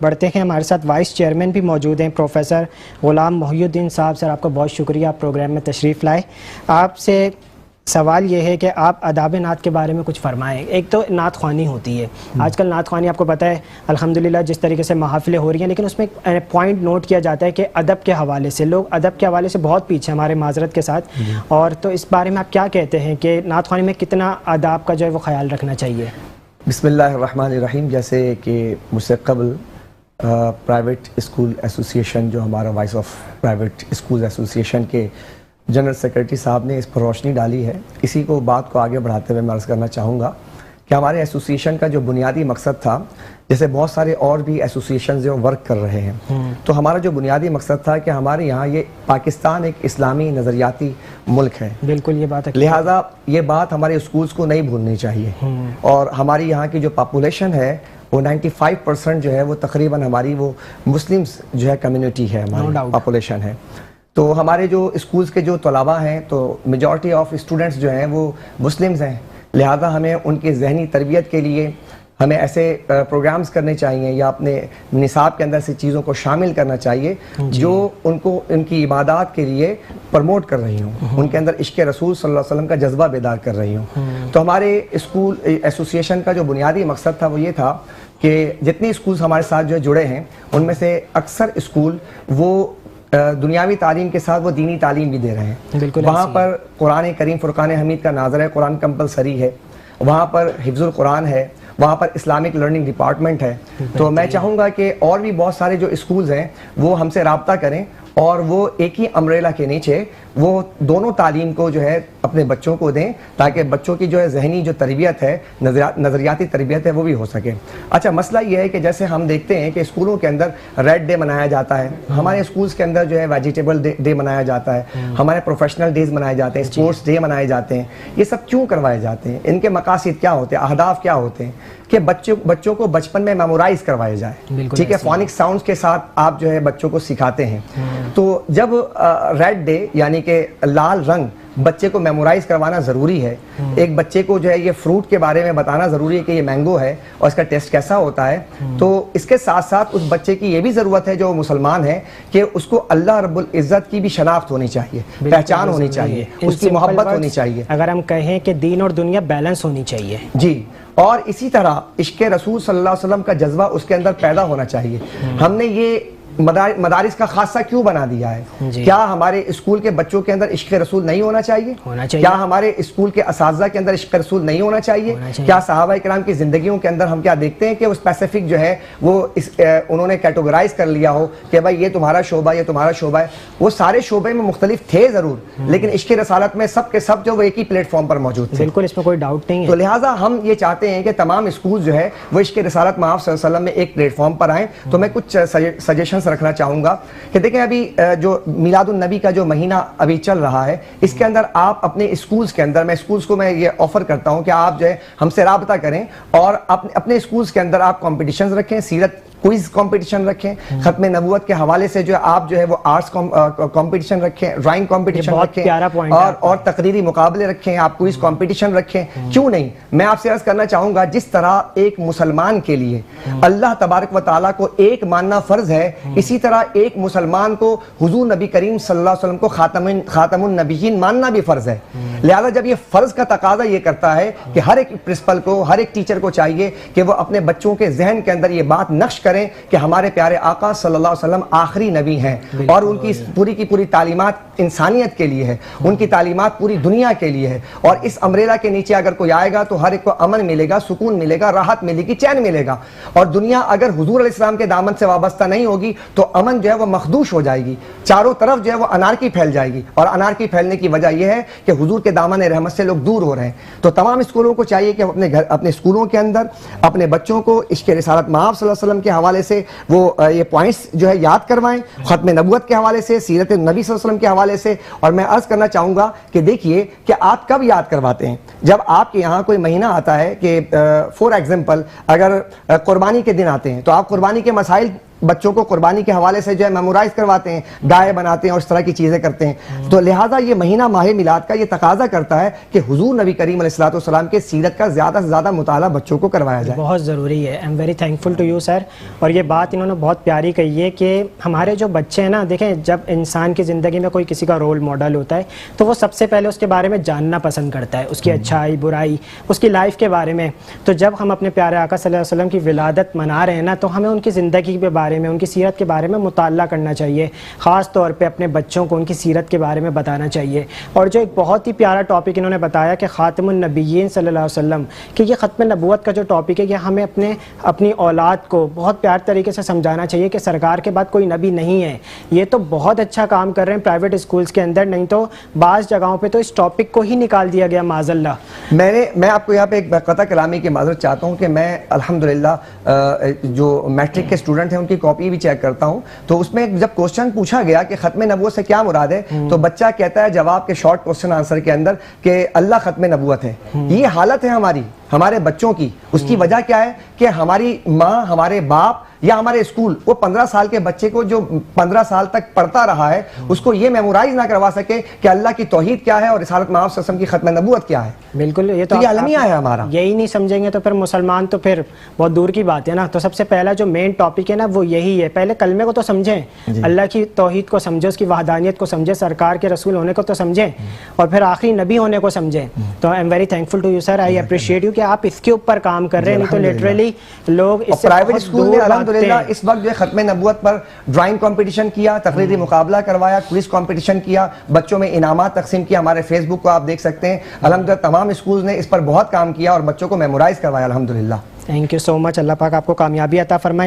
بڑھتے ہیں ہمارے ساتھ وائس چیئرمین بھی موجود ہیں پروفیسر غلام محی الدین صاحب. سر آپ کا بہت شکریہ آپ پروگرام میں تشریف لائے. آپ سے سوال یہ ہے کہ آپ آداب نعت کے بارے میں کچھ فرمائیں. ایک تو نعت خوانی ہوتی ہے آج کل، نعت خوانی آپ کو پتہ ہے الحمدللہ جس طریقے سے محافلیں ہو رہی ہیں، لیکن اس میں پوائنٹ نوٹ کیا جاتا ہے کہ ادب کے حوالے سے لوگ ادب کے حوالے سے بہت پیچھے ہمارے معذرت کے ساتھ. اور تو اس بارے میں آپ کیا کہتے ہیں کہ نعت خوانی میں کتنا آداب کا جو ہے وہ خیال رکھنا چاہیے؟ بسم اللہ الرحمن الرحیم. جیسے کہ مجھ سے قبل پرائیویٹ اسکول ایسوسیشن، جو ہمارا voice of private school association کے جنرل سیکرٹری صاحب نے اس پر روشنی ڈالی ہے، اسی کو بات کو آگے بڑھاتے ہوئے میں عرض کرنا چاہوں گا کہ ہمارے ایسوسیشن کا جو بنیادی مقصد تھا، جیسے بہت سارے اور بھی ایسوسیشنز جو ورک کر رہے ہیں، تو ہمارا جو بنیادی مقصد تھا کہ ہمارے یہاں یہ پاکستان ایک اسلامی نظریاتی ملک ہے. بالکل یہ بات ہے، لہٰذا یہ بات ہمارے اسکولز کو نہیں بھولنی چاہیے. اور ہماری یہاں کی جو پاپولیشن ہے وہ 95% جو ہے وہ تقریباً ہماری وہ مسلمز جو ہے کمیونٹی ہے، ہماری پاپولیشن ہے. تو ہمارے جو اسکولز کے جو طلباء ہیں تو میجورٹی آف اسٹوڈنٹس جو ہیں وہ مسلمز ہیں. لہذا ہمیں ان کی ذہنی تربیت کے لیے ہمیں ایسے پروگرامز کرنے چاہیے یا اپنے نصاب کے اندر سے چیزوں کو شامل کرنا چاہیے جو ان کو ان کی عبادات کے لیے پروموٹ کر رہی ہوں، ان کے اندر عشق رسول صلی اللہ علیہ وسلم کا جذبہ بیدار کر رہی ہوں. تو ہمارے اسکول ایسوسیشن کا جو بنیادی مقصد تھا وہ یہ تھا کہ جتنی اسکولز ہمارے ساتھ جو جڑے ہیں ان میں سے اکثر اسکول وہ دنیاوی تعلیم کے ساتھ وہ دینی تعلیم بھی دے رہے ہیں. وہاں پر قرآن کریم فرقان حمید کا نازل ہے، قرآن کمپلسری ہے، وہاں پر حفظ القرآن ہے، وہاں پر اسلامک لرننگ ڈپارٹمنٹ ہے. تو میں چاہوں گا کہ اور بھی بہت سارے جو اسکولز ہیں وہ ہم سے رابطہ کریں اور وہ ایک ہی امبریلا کے نیچے وہ دونوں تعلیم کو جو ہے اپنے بچوں کو دیں، تاکہ بچوں کی جو ہے ذہنی جو تربیت ہے، نظریاتی تربیت ہے، وہ بھی ہو سکے. اچھا، مسئلہ یہ ہے کہ جیسے ہم دیکھتے ہیں کہ اسکولوں کے اندر ریڈ ڈے منایا جاتا ہے، ہمارے اسکولز کے اندر جو ہے ویجیٹیبل ڈے منایا جاتا ہے، ہمارے پروفیشنل ڈیز منائے جاتے ہیں، اسپورٹس ڈے منائے جاتے ہیں. یہ سب کیوں کروائے جاتے ہیں؟ ان کے مقاصد کیا ہوتے ہیں، اہداف کیا ہوتے ہیں؟ کہ بچوں کو بچپن میں میمورائز کروایا جائے. ٹھیک ہے، فونک ساؤنڈز کے ساتھ آپ جو ہے بچوں کو سکھاتے ہیں. تو جب ریڈ ڈے یعنی کہ لال رنگ بچے کو میمورائز کروانا ضروری ہے، ایک بچے کو جو ہے یہ فروٹ کے بارے میں بتانا ضروری ہے کہ یہ مینگو ہے اور اس کا ٹیسٹ کیسا ہوتا ہے، تو اس کے ساتھ ساتھ اس بچے کی یہ بھی ضرورت ہے جو مسلمان ہے کہ اس کو اللہ رب العزت کی بھی شناخت ہونی چاہیے، پہچان ہونی چاہیے، اس کی محبت ہونی چاہیے. اگر ہم کہیں کہ دین اور دنیا بیلنس ہونی چاہیے جی، اور اسی طرح عشق رسول صلی اللہ علیہ وسلم کا جذبہ اس کے اندر پیدا ہونا چاہیے. ہم نے یہ مدارس کا خاصہ کیوں بنا دیا ہے؟ کیا ہمارے اسکول کے بچوں کے اندر عشق رسول نہیں ہونا چاہیے؟ کیا ہمارے اسکول کے اساتذہ کے اندر عشق رسول نہیں ہونا چاہیے؟ کیا صحابہ کرام کی زندگیوں کے اندر ہم کیا دیکھتے ہیں کہ وہ اسپیسیفک جو ہے وہ انہوں نے کیٹیگرائز کر لیا ہو کہ بھائی یہ تمہارا شعبہ، یہ تمہارا شعبہ ہے؟ وہ سارے شعبے میں مختلف تھے ضرور، لیکن عشق رسالت میں سب کے سب جو وہ ایک ہی پلیٹ فارم پر موجود تھے. بالکل، اس میں کوئی ڈاؤٹ نہیں ہے. تو لہٰذا ہم یہ چاہتے ہیں کہ تمام اسکول جو ہے وہ عشق رسالت مآب صلی اللہ علیہ وسلم میں ایک پلیٹ فارم پر آئیں. تو میں کچھ سجیشنز رکھنا چاہوں گا کہ دیکھیں ابھی جو میلاد النبی کا جو مہینہ ابھی چل رہا ہے، اس کے اندر آپ اپنے اسکولز کے اندر، میں اسکولز کو میں یہ آفر کرتا ہوں کہ آپ جو ہے ہم سے رابطہ کریں اور اپنے اسکولز کے اندر آپ کمپٹیشنز رکھیں، سیرت کوئز کمپٹیشن رکھیں، ختم نبوت کے حوالے سے جو ہے آپ جو ہے وہ آرٹس کمپٹیشن رکھیں، ڈرائنگ کمپٹیشن رکھیں اور تقریری مقابلے رکھیں، آپ کوئز کمپٹیشن رکھیں. کیوں نہیں؟ میں آپ سے عرض کرنا چاہوں گا جس طرح ایک مسلمان کے لیے اللہ تبارک و تعالیٰ کو ایک ماننا فرض ہے، اسی طرح ایک مسلمان کو حضور نبی کریم صلی اللہ علیہ وسلم کو خاتم النبیین ماننا بھی فرض ہے. لہذا جب یہ فرض کا تقاضا یہ کرتا ہے کہ ہر ایک پرنسپل کو، ہر ایک ٹیچر کو چاہیے کہ وہ اپنے بچوں کے ذہن کے اندر یہ بات نقش کریں کہ ہمارے پیارے آقا صلی اللہ علیہ وسلم آخری نبی ہیں اور ان کی پوری کی پوری تعلیمات انسانیت کے لیے ہے، ان کی تعلیمات پوری دنیا کے لیے ہے. اور اس امبریلا کے نیچے اگر کوئی آئے گا تو ہر ایک کو امن ملے گا، سکون ملے گا، راحت ملے گی، چین ملے گا. اور دنیا اگر حضور علیہ السلام کے دامن سے وابستہ نہیں ہوگی تو امن جو ہے وہ مخدوش ہو جائے گی، چاروں طرف جو ہے وہ انارکی پھیل جائے گی. اور انارکی پھیلنے کی وجہ یہ ہے کہ حضور کے دامن رحمت سے لوگ دور ہو رہے ہیں. تو تمام اسکولوں کو چاہیے کہ اپنے اسکولوں کے اندر اپنے بچوں کو عشق رسالت مآب صلی اللہ علیہ وسلم کے حوالے سے وہ یہ پوائنٹس جو ہے یاد کروائیں، ختم نبوت کے حوالے سے، سیرت نبی صلی اللہ علیہ وسلم کے حوالے سے. اور میں عرض کرنا چاہوں گا کہ دیکھیے کہ آپ کب یاد کرواتے ہیں؟ جب آپ کے یہاں کوئی مہینہ آتا ہے کہ فور ایگزامپل اگر قربانی کے دن آتے ہیں تو آپ قربانی کے مسائل بچوں کو قربانی کے حوالے سے جو ہے میمورائز کرواتے ہیں, گائے بناتے ہیں اور اس طرح کی چیزیں کرتے ہیں. تو لہٰذا یہ مہینہ ماہ میلاد کا یہ تقاضا کرتا ہے کہ حضور نبی کریم علیہ الصلوۃ والسلام کے سیرت کا زیادہ سے زیادہ مطالعہ بچوں کو کروایا جائے. بہت ضروری ہے. I am very thankful to you sir. اور یہ بات انہوں نے بہت پیاری کہی ہے کہ ہمارے جو بچے ہیں نا, دیکھیں جب انسان کی زندگی میں کوئی کسی کا رول ماڈل ہوتا ہے تو وہ سب سے پہلے اس کے بارے میں جاننا پسند کرتا ہے, اس کی اچھائی برائی, اس کی لائف کے بارے میں. تو جب ہم اپنے پیارے آقا صلی اللہ علیہ وسلم کی ولادت منا رہے ہیں نا, تو ہمیں ان کی زندگی کے بارے میں, ان کی سیرت کے بارے میں مطالعہ کرنا چاہیے. خاص طور پہ اپنے بچوں کو ان کی سیرت کے بارے میں بتانا چاہیے. اور جو ایک بہت ہی پیارا ٹاپک انہوں نے بتایا کہ خاتم النبیین صلی اللہ علیہ وسلم, کہ یہ ختم نبوت کا جو ٹاپک ہے, یہ ہمیں اپنی اولاد کو بہت پیار طریقے سے سمجھانا چاہیے کہ سرکار کے بعد کوئی نبی نہیں ہے. یہ تو بہت اچھا کام کر رہے ہیں پرائیویٹ اسکولز کے اندر, نہیں تو بعض جگہوں پہ تو اس ٹاپک کو ہی نکال دیا گیا معاذ اللہ. میں آپ کو یہاں پہ ایک قطع کلامی کی معذرت چاہتا ہوں کہ میں الحمدللہ جو میٹرک کے اسٹوڈنٹ ہیں ان کی کاپی بھی چیک کرتا ہوں, تو اس میں جب کوسچن پوچھا گیا کہ ختم نبوت سے کیا مراد ہے, تو بچہ کہتا ہے جواب کے شارٹ کوسچن آنسر کے اندر کہ اللہ ختم نبوت ہے. یہ حالت ہے ہمارے بچوں کی. اس کی وجہ کیا ہے کہ ہماری ماں, ہمارے باپ یا ہمارے اسکول وہ 15 سال کے بچے کو جو 15 سال تک پڑھتا رہا ہے اس کو یہ میمورائز نہ کروا سکے کہ اللہ کی توحید کیا ہے اور رسالت محمد صلی اللہ علیہ وسلم کی ختم نبوت کیا ہے. بالکل, یہ تو یہ المیہ ہے ہمارا. یہی نہیں سمجھیں گے تو پھر مسلمان تو پھر بہت دور کی بات ہے نا. تو سب سے پہلا جو مین ٹاپک ہے نا وہ یہی ہے, پہلے کلمے کو تو سمجھیں, اللہ کی توحید کو سمجھیں, اس کی وحدانیت کو سمجھیں, سرکار کے رسول ہونے کو تو سمجھیں, اور پھر آخری نبی ہونے کو سمجھیں. تو I am very thankful to you sir, I appreciate you کہ آپ اس کے اوپر کام کر رہے ہیں. نہیں تو لٹرلی لوگ اس سے پرائیویٹ اسکول میں الحمدللہ اس وقت جو ختم نبوت پر ڈرائنگ کمپٹیشن کیا, تقریری مقابلہ کروایا, کوئز کمپٹیشن کیا, بچوں میں انعامات تقسیم کیا. ہمارے فیس بک کو آپ دیکھ سکتے ہیں. الحمدللہ تمام اسکولز نے اس پر بہت کام کیا اور بچوں کو میمورائز کروایا الحمدللہ. تھینک یو سو مچ. اللہ پاک آپ کو کامیابی عطا فرمائے.